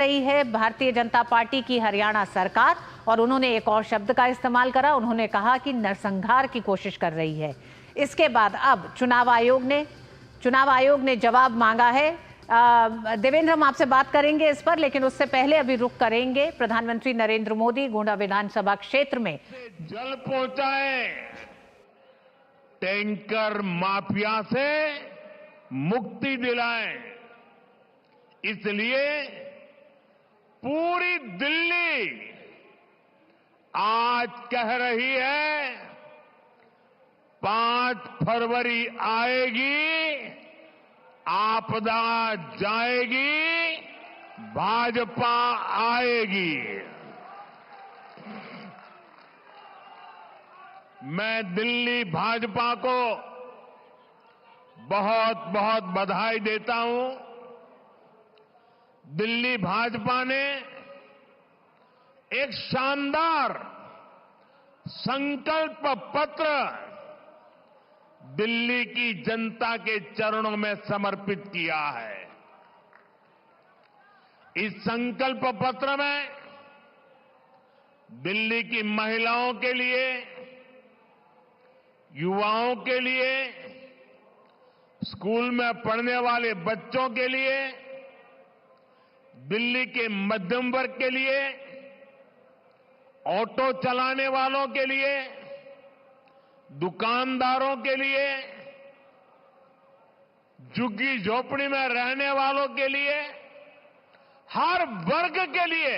रही है भारतीय जनता पार्टी की हरियाणा सरकार। और उन्होंने एक और शब्द का इस्तेमाल करा, उन्होंने कहा कि नरसंहार की कोशिश कर रही है। इसके बाद अब चुनाव आयोग ने जवाब मांगा है। देवेंद्र, हम आपसे बात करेंगे इस पर, लेकिन उससे पहले अभी रुक करेंगे। प्रधानमंत्री नरेंद्र मोदी गोंडा विधानसभा क्षेत्र में जल पहुंचाए, टैंकर माफिया से मुक्ति दिलाएं, इसलिए पूरी दिल्ली आज कह रही है 5 फरवरी आएगी, आपदा जाएगी, भाजपा आएगी। मैं दिल्ली भाजपा को बहुत बहुत बधाई देता हूं। दिल्ली भाजपा ने एक शानदार संकल्प पत्र दिल्ली की जनता के चरणों में समर्पित किया है। इस संकल्प पत्र में दिल्ली की महिलाओं के लिए, युवाओं के लिए, स्कूल में पढ़ने वाले बच्चों के लिए, दिल्ली के मध्यम वर्ग के लिए, ऑटो चलाने वालों के लिए, दुकानदारों के लिए, झुग्गी झोपड़ी में रहने वालों के लिए, हर वर्ग के लिए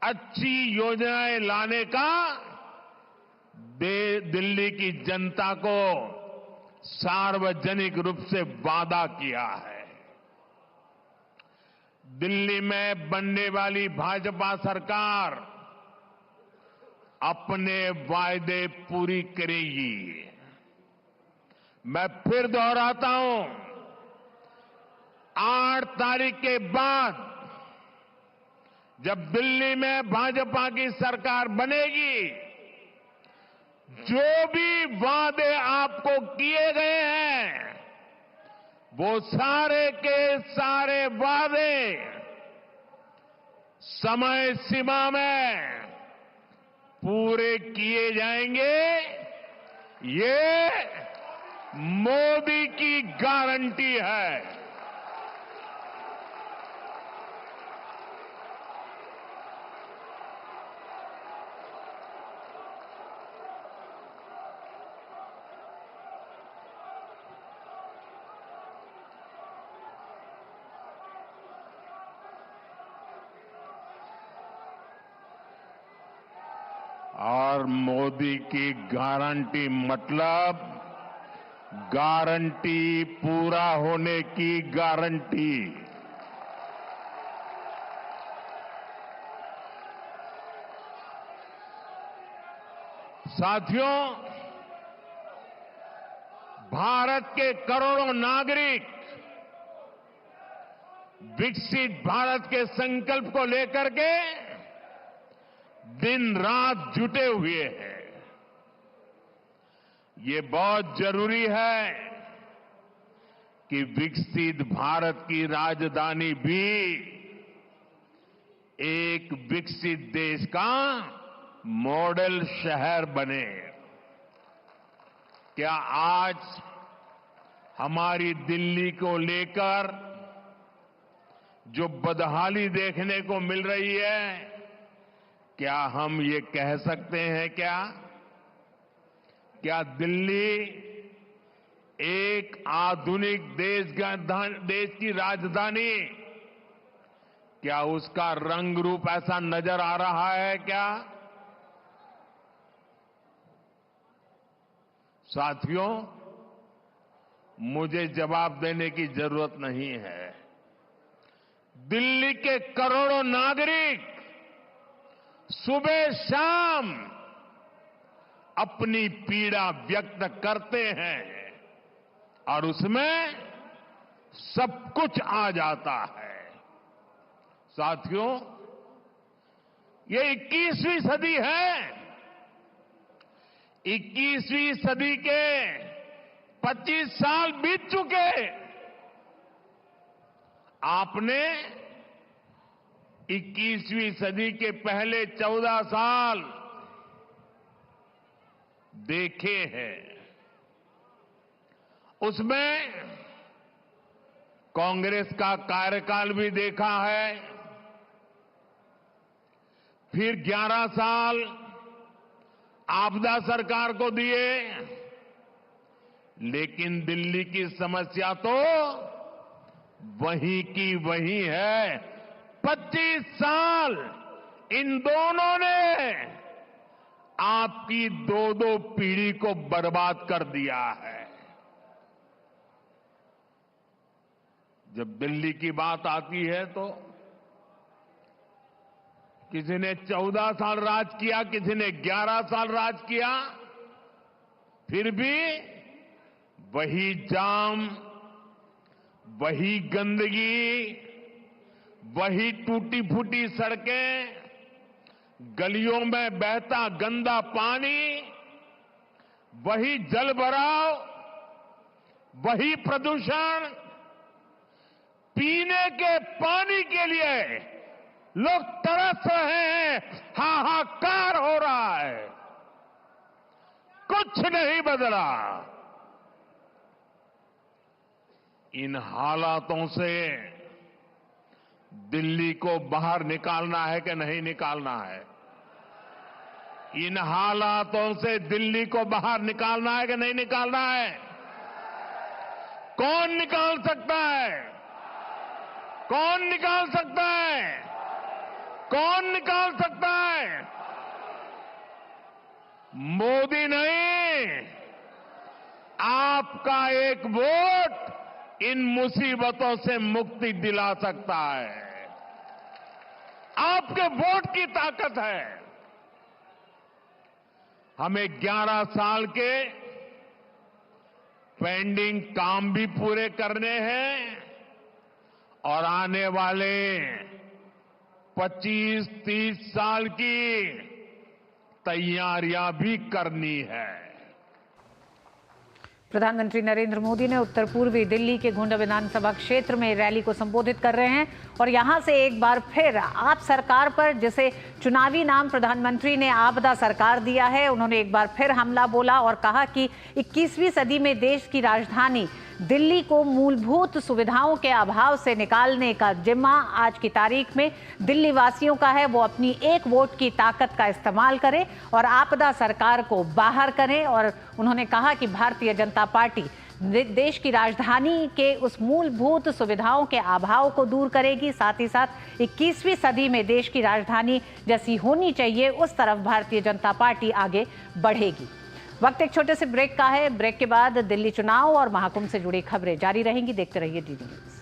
अच्छी योजनाएं लाने का दिल्ली की जनता को सार्वजनिक रूप से वादा किया है। दिल्ली में बनने वाली भाजपा सरकार अपने वायदे पूरी करेगी। मैं फिर दोहराता हूं, 8 तारीख के बाद जब दिल्ली में भाजपा की सरकार बनेगी, जो भी वादे आपको किए गए हैं, वो सारे के सारे वादे समय सीमा में पूरे किए जाएंगे। ये मोदी की गारंटी है। और मोदी की गारंटी मतलब गारंटी पूरा होने की गारंटी। साथियों, भारत के करोड़ों नागरिक विकसित भारत के संकल्प को लेकर के दिन रात जुटे हुए हैं। ये बहुत जरूरी है कि विकसित भारत की राजधानी भी एक विकसित देश का मॉडल शहर बने। क्या आज हमारी दिल्ली को लेकर जो बदहाली देखने को मिल रही है, क्या हम ये कह सकते हैं क्या दिल्ली एक आधुनिक देश की राजधानी, क्या उसका रंग रूप ऐसा नजर आ रहा है क्या? साथियों, मुझे जवाब देने की जरूरत नहीं है। दिल्ली के करोड़ों नागरिक सुबह शाम अपनी पीड़ा व्यक्त करते हैं और उसमें सब कुछ आ जाता है। साथियों, ये 21वीं सदी है। 21वीं सदी के 25 साल बीत चुके। आपने 21वीं सदी के पहले 14 साल देखे हैं। उसमें कांग्रेस का कार्यकाल भी देखा है, फिर 11 साल आपदा सरकार को दिए, लेकिन दिल्ली की समस्या तो वहीं की वहीं है। 25 साल इन दोनों ने आपकी दो पीढ़ी को बर्बाद कर दिया है। जब दिल्ली की बात आती है तो किसी ने 14 साल राज किया, किसी ने 11 साल राज किया, फिर भी वही जाम, वही गंदगी, वही टूटी फूटी सड़कें, गलियों में बहता गंदा पानी, वही जल भराव, वही प्रदूषण। पीने के पानी के लिए लोग तरस रहे हैं, हाहाकार हो रहा है, कुछ नहीं बदला। इन हालातों से दिल्ली को बाहर निकालना है कि नहीं निकालना है? इन हालातों से दिल्ली को बाहर निकालना है कि नहीं निकालना है? कौन निकाल सकता है? कौन निकाल सकता है? कौन निकाल सकता है? मोदी नहीं, आपका एक वोट इन मुसीबतों से मुक्ति दिला सकता है। आपके वोट की ताकत है। हमें 11 साल के पेंडिंग काम भी पूरे करने हैं और आने वाले 25-30 साल की तैयारियां भी करनी है। प्रधानमंत्री नरेंद्र मोदी ने उत्तर पूर्वी दिल्ली के गोंडा विधानसभा क्षेत्र में रैली को संबोधित कर रहे हैं और यहां से एक बार फिर आप सरकार पर, जिसे चुनावी नाम प्रधानमंत्री ने आपदा सरकार दिया है, उन्होंने एक बार फिर हमला बोला और कहा कि 21वीं सदी में देश की राजधानी दिल्ली को मूलभूत सुविधाओं के अभाव से निकालने का जिम्मा आज की तारीख में दिल्ली वासियों का है। वो अपनी एक वोट की ताकत का इस्तेमाल करें और आपदा सरकार को बाहर करें। और उन्होंने कहा कि भारतीय जनता पार्टी देश की राजधानी के उस मूलभूत सुविधाओं के अभाव को दूर करेगी, साथ ही साथ 21वीं सदी में देश की राजधानी जैसी होनी चाहिए उस तरफ भारतीय जनता पार्टी आगे बढ़ेगी। वक्त एक छोटे से ब्रेक का है। ब्रेक के बाद दिल्ली चुनाव और महाकुंभ से जुड़ी खबरें जारी रहेंगी। देखते रहिए डीडी न्यूज।